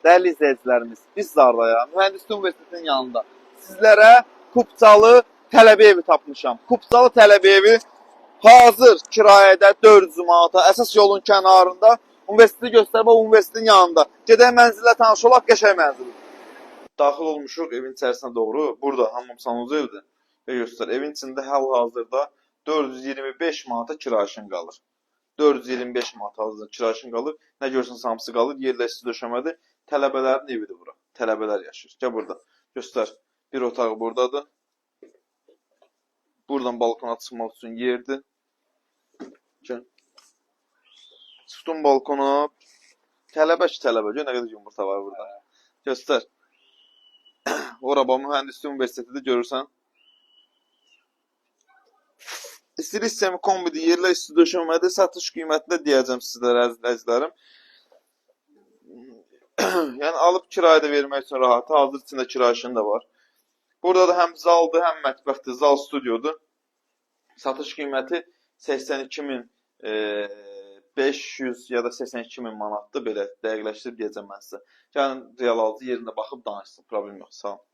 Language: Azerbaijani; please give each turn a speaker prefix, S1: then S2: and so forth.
S1: Değerli izleyicilerimiz, biz Zardaya, Mühendislik Üniversitesi'nin yanında sizlere Kupçalı tələbə evi tapmışam. Kupçalı tələbə evi hazır kirayədə 400 manata, əsas yolun kənarında, universiteti göstərib o universitetin yanında. Gedək mənzillə tanış olaq, qəşəng mənzil. Daxil olmuşuq evin içərisinə doğru. Burada hamamsanız evdir. Və göstər, evin içində hal-hazırda 425 manata kirayəşin qalır. 425 manat hazır kirayəşin qalır. Nə görürsünüz hamısı qalır. Yerləşsiz döşəmədir. Tələbələrin evidir bura. Tələbələr yaşayır. Gəl burada. Göstər. Bir otaq buradadır. Buradan balkona çıxmaq üçün yerdir. Gəl. Çıxdın balkona. Tələbə ki, tələbə. Gör nə qədər yumurta var burada. Göstər. Ora bax, Mühendislik Üniversitetidir, görürsən. İstilisem kombidi yerlər üstü döşəmədir. Satış qiymətində deyəcəm sizlərə əzizlərim. Yəni alıb kirayədə vermək üçün rahat. Hazır içində kirayəşin də var. Burada da həm zaldır, həm mətbəxdir, zal studiodur. Satış qiyməti 82.500 ya da 82.000 manatdır. Belə dəqiqləşdirib deyəcəm mən sizə. Gəlin real alıcı yerində baxıb danışsın. Problem yox. Sağ olun.